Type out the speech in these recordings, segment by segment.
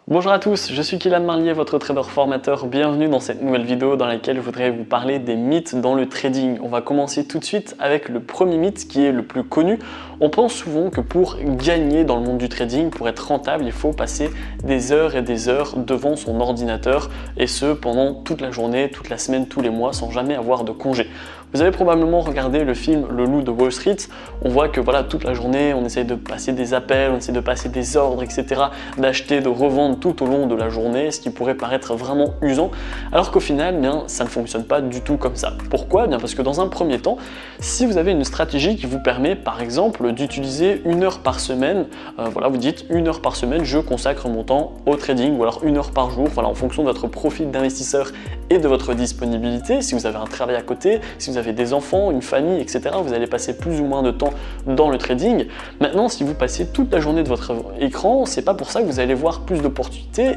Bonjour à tous, je suis Kylian Marlier, votre trader formateur. Bienvenue dans cette nouvelle vidéo dans laquelle je voudrais vous parler des mythes dans le trading. On va commencer tout de suite avec le premier mythe qui est le plus connu. On pense souvent que pour gagner dans le monde du trading, pour être rentable, il faut passer des heures et des heures devant son ordinateur et ce pendant toute la journée, toute la semaine, tous les mois sans jamais avoir de congé. Vous avez probablement regardé le film Le Loup de Wall Street. On voit que voilà, toute la journée, on essaye de passer des appels, on essaie de passer des ordres, etc., d'acheter, de revendre tout au long de la journée, ce qui pourrait paraître vraiment usant, alors qu'au final, bien, ça ne fonctionne pas du tout comme ça. Pourquoi? Bien parce que dans un premier temps, si vous avez une stratégie qui vous permet, par exemple, d'utiliser 1 heure par semaine, voilà, vous dites 1 heure par semaine, je consacre mon temps au trading, ou alors 1 heure par jour, voilà, en fonction de votre profil d'investisseur et de votre disponibilité. Si vous avez un travail à côté, si vous avez des enfants, une famille, etc., vous allez passer plus ou moins de temps dans le trading. Maintenant, si vous passez toute la journée de votre écran, c'est pas pour ça que vous allez voir plus d'opportunités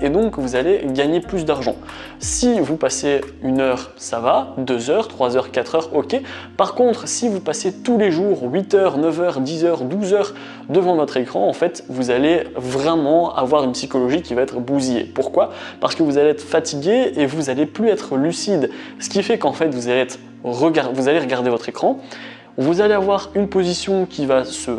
et donc vous allez gagner plus d'argent. Si vous passez 1 heure, ça va, 2 heures, 3 heures, 4 heures, ok. Par contre, si vous passez tous les jours 8 heures, 9 heures, 10 heures, 12 heures devant votre écran, en fait, vous allez vraiment avoir une psychologie qui va être bousillée. Pourquoi? Parce que vous allez être fatigué et vous allez plus être lucide. Ce qui fait qu'en fait, vous allez regarder votre écran. Vous allez avoir une position qui va se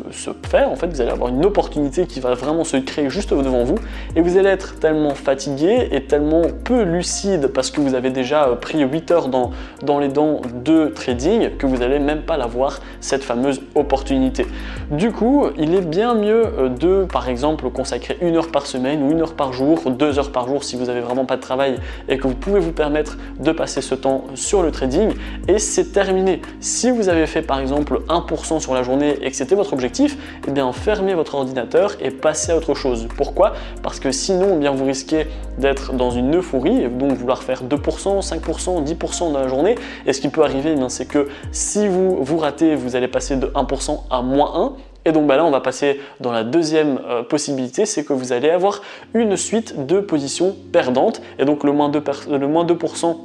faire, en fait, vous allez avoir une opportunité qui va vraiment se créer juste devant vous et vous allez être tellement fatigué et tellement peu lucide parce que vous avez déjà pris 8 heures dans les dents de trading que vous n'allez même pas l'avoir, cette fameuse opportunité. Du coup, il est bien mieux de, par exemple, consacrer 1 heure par semaine ou 1 heure par jour, 2 heures par jour si vous n'avez vraiment pas de travail et que vous pouvez vous permettre de passer ce temps sur le trading et c'est terminé. Si vous avez fait par exemple 1% sur la journée et que c'était votre objectif, eh bien fermez votre ordinateur et passez à autre chose. Pourquoi? Parce que sinon, eh bien, vous risquez d'être dans une euphorie et donc vouloir faire 2%, 5%, 10% dans la journée. Et ce qui peut arriver, eh c'est que si vous ratez, vous allez passer de 1% à -1. Et donc là, on va passer dans la deuxième possibilité, c'est que vous allez avoir une suite de positions perdantes. Et donc le moins 2%,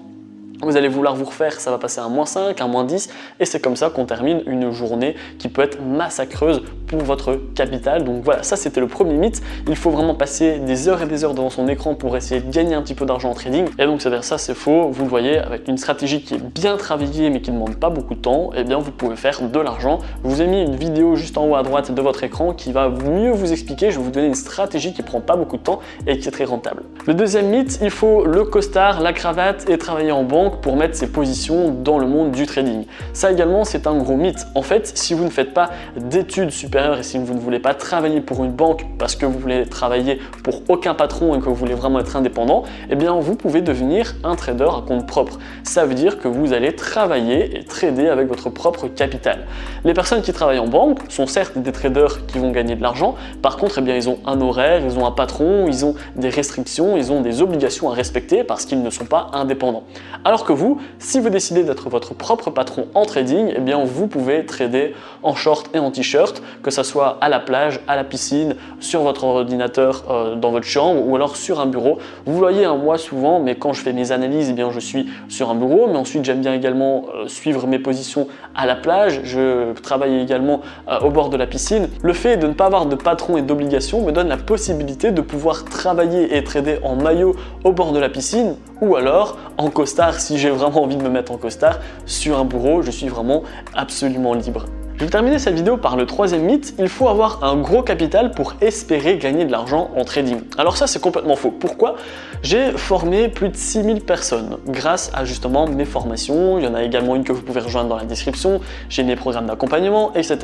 vous allez vouloir vous refaire, ça va passer à -5, à -10 et c'est comme ça qu'on termine une journée qui peut être massacreuse pour votre capital. Donc voilà, ça c'était le premier mythe. Il faut vraiment passer des heures et des heures devant son écran pour essayer de gagner un petit peu d'argent en trading. Et donc c'est-à-dire ça c'est faux, vous le voyez, avec une stratégie qui est bien travaillée mais qui ne demande pas beaucoup de temps, eh bien vous pouvez faire de l'argent. Je vous ai mis une vidéo juste en haut à droite de votre écran qui va mieux vous expliquer. Je vais vous donner une stratégie qui prend pas beaucoup de temps et qui est très rentable. Le deuxième mythe, il faut le costard, la cravate et travailler en banque pour mettre ses positions dans le monde du trading. Ça également, c'est un gros mythe. En fait, si vous ne faites pas d'études supérieures et si vous ne voulez pas travailler pour une banque parce que vous voulez travailler pour aucun patron et que vous voulez vraiment être indépendant, eh bien, vous pouvez devenir un trader à compte propre. Ça veut dire que vous allez travailler et trader avec votre propre capital. Les personnes qui travaillent en banque sont certes des traders qui vont gagner de l'argent. Par contre, eh bien, ils ont un horaire, ils ont un patron, ils ont des restrictions, ils ont des obligations à respecter parce qu'ils ne sont pas indépendants. Alors que vous, si vous décidez d'être votre propre patron en trading, eh bien vous pouvez trader en short et en t-shirt, que ce soit à la plage, à la piscine, sur votre ordinateur dans votre chambre ou alors sur un bureau. Vous voyez, moi souvent, mais quand je fais mes analyses, eh bien je suis sur un bureau, mais ensuite j'aime bien également suivre mes positions à la plage, je travaille également au bord de la piscine. Le fait de ne pas avoir de patron et d'obligation me donne la possibilité de pouvoir travailler et trader en maillot au bord de la piscine ou alors en costard si j'ai vraiment envie de me mettre en costard sur un bureau, je suis vraiment absolument libre. Je vais terminer cette vidéo par le troisième mythe, il faut avoir un gros capital pour espérer gagner de l'argent en trading. Alors ça c'est complètement faux. Pourquoi? J'ai formé plus de 6000 personnes grâce à justement mes formations, il y en a également une que vous pouvez rejoindre dans la description, j'ai mes programmes d'accompagnement, etc.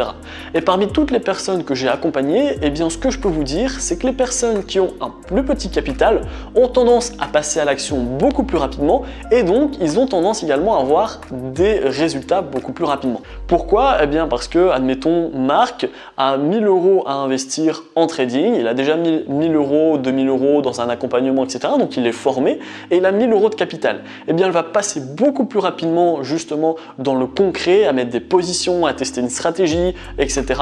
Et parmi toutes les personnes que j'ai accompagnées, eh bien ce que je peux vous dire, c'est que les personnes qui ont un plus petit capital ont tendance à passer à l'action beaucoup plus rapidement et donc ils ont tendance également à avoir des résultats beaucoup plus rapidement. Pourquoi? Eh bien parce que, admettons, Marc a 1000 € à investir en trading, il a déjà 1000 €, 2000 € dans un accompagnement, etc. Donc il est formé et il a 1000 € de capital. Eh bien, elle va passer beaucoup plus rapidement justement dans le concret, à mettre des positions, à tester une stratégie, etc.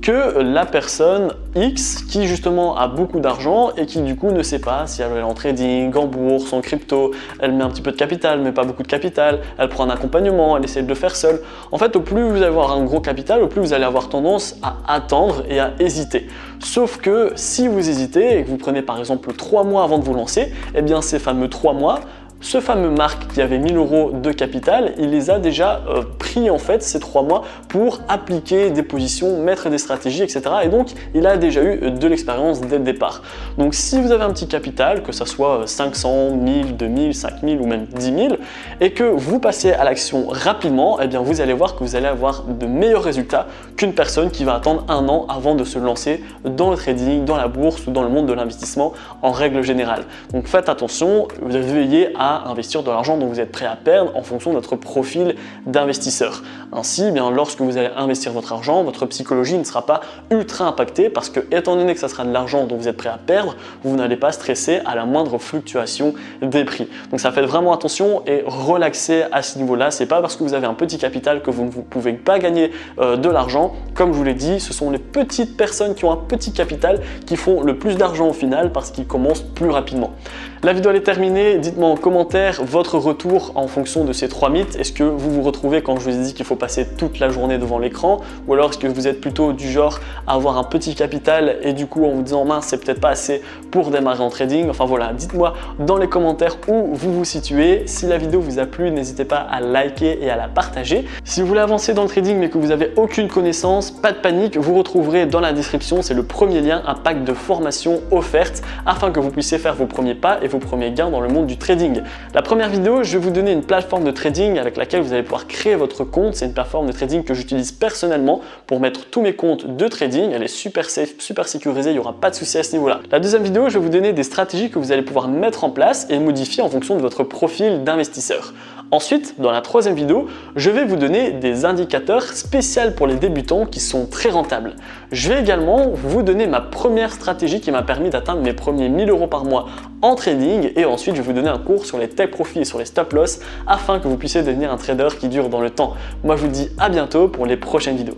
que la personne X qui justement a beaucoup d'argent et qui du coup ne sait pas si elle veut aller en trading, en bourse, en crypto, elle met un petit peu de capital mais pas beaucoup de capital, elle prend un accompagnement, elle essaie de le faire seule. En fait, au plus vous allez avoir un gros capital, au plus vous allez avoir tendance à attendre et à hésiter. Sauf que si vous hésitez et que vous prenez par exemple 3 mois avant de vous lancer, eh bien ces fameux 3 mois, ce fameux Marc qui avait 1000 € de capital, il les a déjà pris en fait ces 3 mois pour appliquer des positions, mettre des stratégies, etc. Et donc il a déjà eu de l'expérience dès le départ. Donc si vous avez un petit capital, que ça soit 500, 1000, 2000, 5000 ou même 10 000, et que vous passez à l'action rapidement, eh bien vous allez voir que vous allez avoir de meilleurs résultats qu'une personne qui va attendre 1 an avant de se lancer dans le trading, dans la bourse ou dans le monde de l'investissement en règle générale. Donc faites attention, veillez à investir de l'argent dont vous êtes prêt à perdre en fonction de votre profil d'investisseur. Ainsi, bien, lorsque vous allez investir votre argent, votre psychologie ne sera pas ultra impactée parce que, étant donné que ça sera de l'argent dont vous êtes prêt à perdre, vous n'allez pas stresser à la moindre fluctuation des prix. Donc ça faites vraiment attention et relaxez à ce niveau-là. C'est pas parce que vous avez un petit capital que vous ne pouvez pas gagner de l'argent. Comme je vous l'ai dit, ce sont les petites personnes qui ont un petit capital qui font le plus d'argent au final parce qu'ils commencent plus rapidement. La vidéo elle est terminée. Dites-moi en commentaire votre retour en fonction de ces 3 mythes. Est-ce que vous vous retrouvez quand je vous ai dit qu'il faut passer toute la journée devant l'écran, ou alors est-ce que vous êtes plutôt du genre à avoir un petit capital et du coup en vous disant mince c'est peut-être pas assez pour démarrer en trading. Enfin voilà, dites-moi dans les commentaires où vous vous situez. Si la vidéo vous a plu, n'hésitez pas à liker et à la partager. Si vous voulez avancer dans le trading mais que vous n'avez aucune connaissance, pas de panique, vous retrouverez dans la description, c'est le premier lien, un pack de formation offerte afin que vous puissiez faire vos premiers pas et vos premiers gains dans le monde du trading. La première vidéo, je vais vous donner une plateforme de trading avec laquelle vous allez pouvoir créer votre compte. C'est une plateforme de trading que j'utilise personnellement pour mettre tous mes comptes de trading. Elle est super safe, super sécurisée, il n'y aura pas de souci à ce niveau-là. La deuxième vidéo, je vais vous donner des stratégies que vous allez pouvoir mettre en place et modifier en fonction de votre profil d'investisseur. Ensuite, dans la troisième vidéo, je vais vous donner des indicateurs spéciaux pour les débutants qui sont très rentables. Je vais également vous donner ma première stratégie qui m'a permis d'atteindre mes premiers 1000 € par mois en trading, et ensuite je vais vous donner un cours sur les take profit et sur les stop loss afin que vous puissiez devenir un trader qui dure dans le temps. Moi je vous dis à bientôt pour les prochaines vidéos.